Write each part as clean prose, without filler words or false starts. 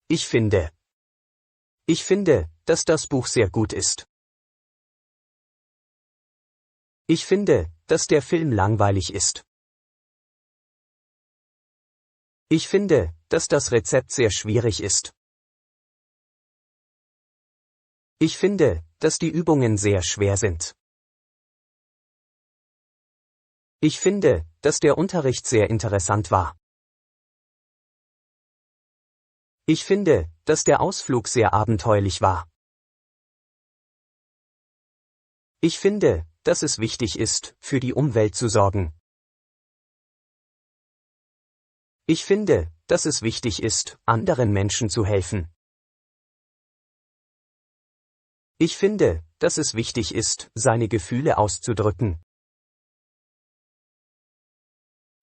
Ich finde, dass das Buch sehr gut ist. Ich finde, dass der Film langweilig ist. Ich finde, dass das Rezept sehr schwierig ist. Ich finde, dass die Übungen sehr schwer sind. Ich finde, dass der Unterricht sehr interessant war. Ich finde, dass der Ausflug sehr abenteuerlich war. Ich finde, dass es wichtig ist, für die Umwelt zu sorgen. Ich finde, dass es wichtig ist, anderen Menschen zu helfen. Ich finde, dass es wichtig ist, seine Gefühle auszudrücken.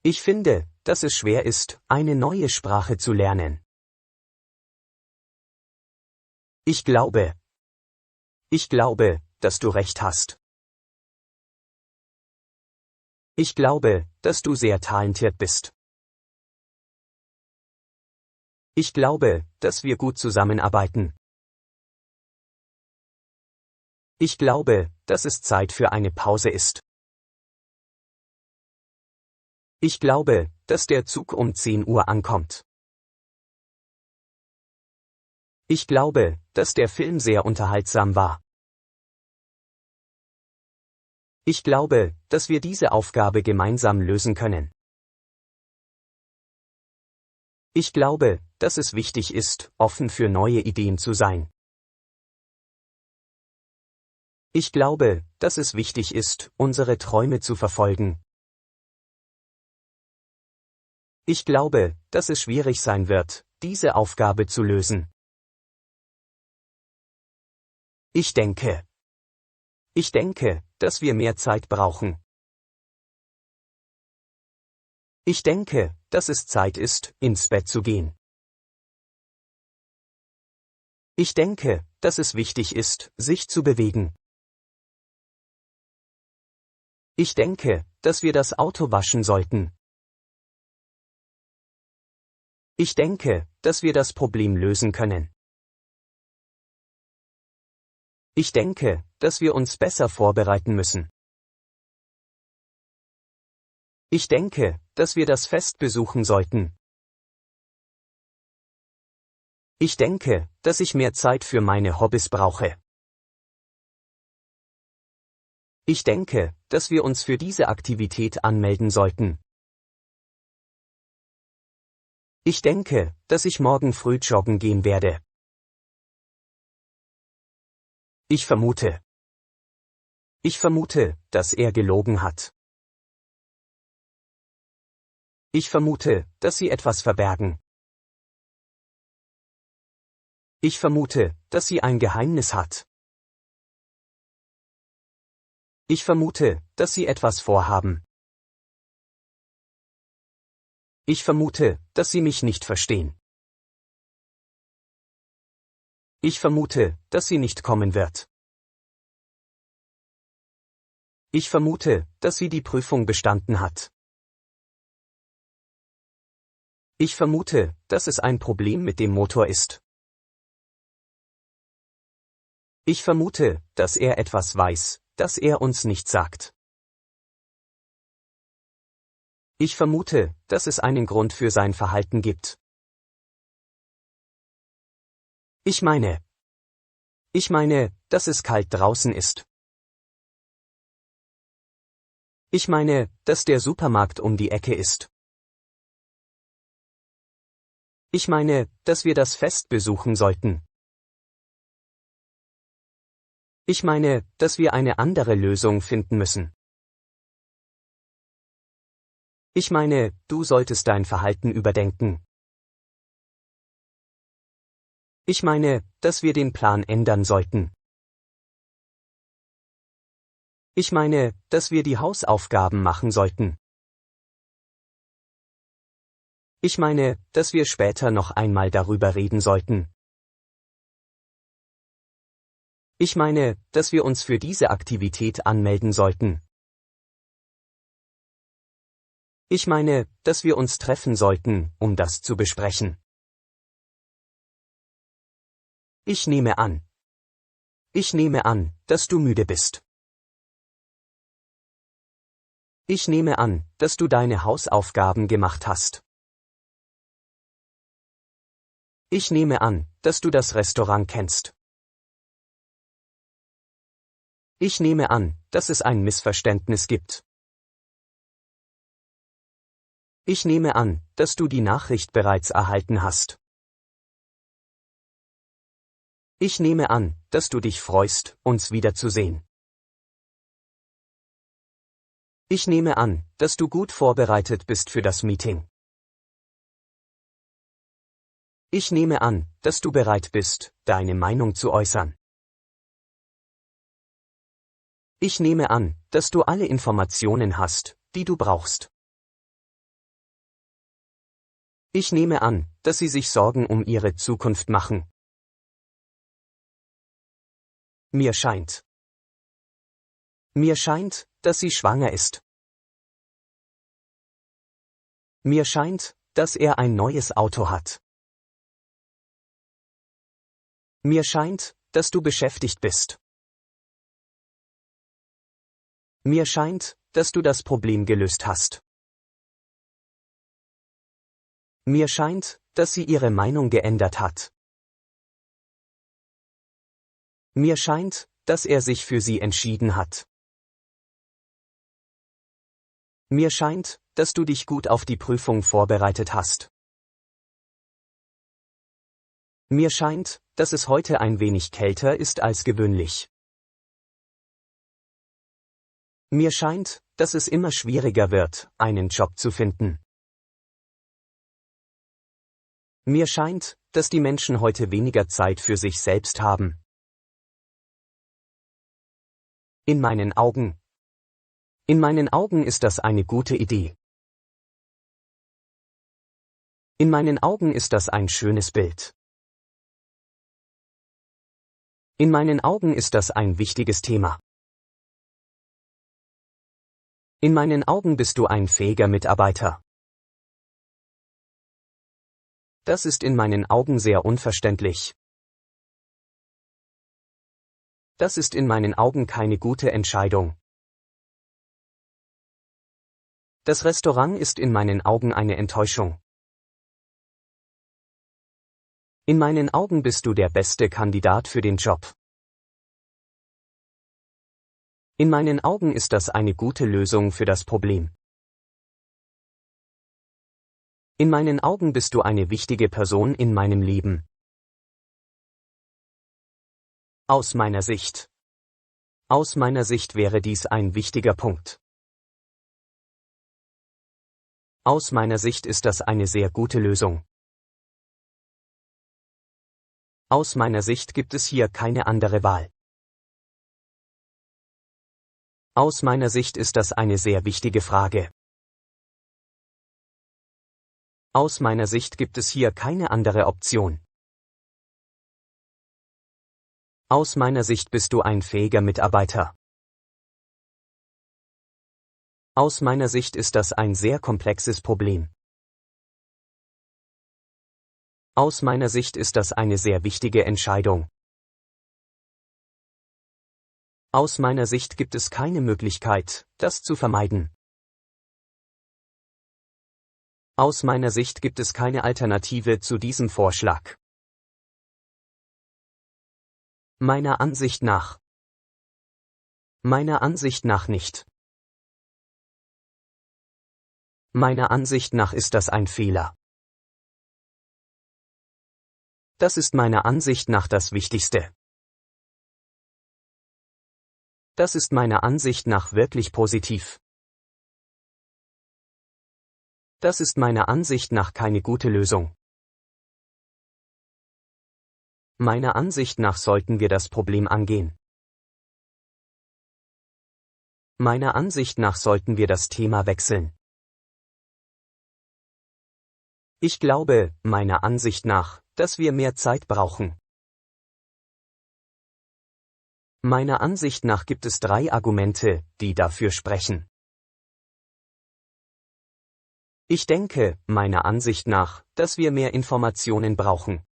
Ich finde, dass es schwer ist, eine neue Sprache zu lernen. Ich glaube, dass du recht hast. Ich glaube, dass du sehr talentiert bist. Ich glaube, dass wir gut zusammenarbeiten. Ich glaube, dass es Zeit für eine Pause ist. Ich glaube, dass der Zug um 10 Uhr ankommt. Ich glaube, dass der Film sehr unterhaltsam war. Ich glaube, dass wir diese Aufgabe gemeinsam lösen können. Ich glaube, dass es wichtig ist, offen für neue Ideen zu sein. Ich glaube, dass es wichtig ist, unsere Träume zu verfolgen. Ich glaube, dass es schwierig sein wird, diese Aufgabe zu lösen. Ich denke, dass wir mehr Zeit brauchen. Ich denke, dass es Zeit ist, ins Bett zu gehen. Ich denke, dass es wichtig ist, sich zu bewegen. Ich denke, dass wir das Auto waschen sollten. Ich denke, dass wir das Problem lösen können. Ich denke, dass wir uns besser vorbereiten müssen. Ich denke, dass wir das Fest besuchen sollten. Ich denke, dass ich mehr Zeit für meine Hobbys brauche. Ich denke, dass wir uns für diese Aktivität anmelden sollten. Ich denke, dass ich morgen früh joggen gehen werde. Ich vermute, dass er gelogen hat. Ich vermute, dass sie etwas verbergen. Ich vermute, dass sie ein Geheimnis hat. Ich vermute, dass sie etwas vorhaben. Ich vermute, dass sie mich nicht verstehen. Ich vermute, dass sie nicht kommen wird. Ich vermute, dass sie die Prüfung bestanden hat. Ich vermute, dass es ein Problem mit dem Motor ist. Ich vermute, dass er etwas weiß, das er uns nicht sagt. Ich vermute, dass es einen Grund für sein Verhalten gibt. Ich meine, dass es kalt draußen ist. Ich meine, dass der Supermarkt um die Ecke ist. Ich meine, dass wir das Fest besuchen sollten. Ich meine, dass wir eine andere Lösung finden müssen. Ich meine, du solltest dein Verhalten überdenken. Ich meine, dass wir den Plan ändern sollten. Ich meine, dass wir die Hausaufgaben machen sollten. Ich meine, dass wir später noch einmal darüber reden sollten. Ich meine, dass wir uns für diese Aktivität anmelden sollten. Ich meine, dass wir uns treffen sollten, um das zu besprechen. Ich nehme an. Ich nehme an, dass du müde bist. Ich nehme an, dass du deine Hausaufgaben gemacht hast. Ich nehme an, dass du das Restaurant kennst. Ich nehme an, dass es ein Missverständnis gibt. Ich nehme an, dass du die Nachricht bereits erhalten hast. Ich nehme an, dass du dich freust, uns wiederzusehen. Ich nehme an, dass du gut vorbereitet bist für das Meeting. Ich nehme an, dass du bereit bist, deine Meinung zu äußern. Ich nehme an, dass du alle Informationen hast, die du brauchst. Ich nehme an, dass sie sich Sorgen um ihre Zukunft machen. Mir scheint. Mir scheint, dass sie schwanger ist. Mir scheint, dass er ein neues Auto hat. Mir scheint, dass du beschäftigt bist. Mir scheint, dass du das Problem gelöst hast. Mir scheint, dass sie ihre Meinung geändert hat. Mir scheint, dass er sich für sie entschieden hat. Mir scheint, dass du dich gut auf die Prüfung vorbereitet hast. Mir scheint, dass es heute ein wenig kälter ist als gewöhnlich. Mir scheint, dass es immer schwieriger wird, einen Job zu finden. Mir scheint, dass die Menschen heute weniger Zeit für sich selbst haben. In meinen Augen. In meinen Augen ist das eine gute Idee. In meinen Augen ist das ein schönes Bild. In meinen Augen ist das ein wichtiges Thema. In meinen Augen bist du ein fähiger Mitarbeiter. Das ist in meinen Augen sehr unverständlich. Das ist in meinen Augen keine gute Entscheidung. Das Restaurant ist in meinen Augen eine Enttäuschung. In meinen Augen bist du der beste Kandidat für den Job. In meinen Augen ist das eine gute Lösung für das Problem. In meinen Augen bist du eine wichtige Person in meinem Leben. Aus meiner Sicht. Aus meiner Sicht wäre dies ein wichtiger Punkt. Aus meiner Sicht ist das eine sehr gute Lösung. Aus meiner Sicht gibt es hier keine andere Wahl. Aus meiner Sicht ist das eine sehr wichtige Frage. Aus meiner Sicht gibt es hier keine andere Option. Aus meiner Sicht bist du ein fähiger Mitarbeiter. Aus meiner Sicht ist das ein sehr komplexes Problem. Aus meiner Sicht ist das eine sehr wichtige Entscheidung. Aus meiner Sicht gibt es keine Möglichkeit, das zu vermeiden. Aus meiner Sicht gibt es keine Alternative zu diesem Vorschlag. Meiner Ansicht nach. Meiner Ansicht nach nicht. Meiner Ansicht nach ist das ein Fehler. Das ist meiner Ansicht nach das Wichtigste. Das ist meiner Ansicht nach wirklich positiv. Das ist meiner Ansicht nach keine gute Lösung. Meiner Ansicht nach sollten wir das Problem angehen. Meiner Ansicht nach sollten wir das Thema wechseln. Ich glaube, meiner Ansicht nach, dass wir mehr Zeit brauchen. Meiner Ansicht nach gibt es 3 Argumente, die dafür sprechen. Ich denke, meiner Ansicht nach, dass wir mehr Informationen brauchen.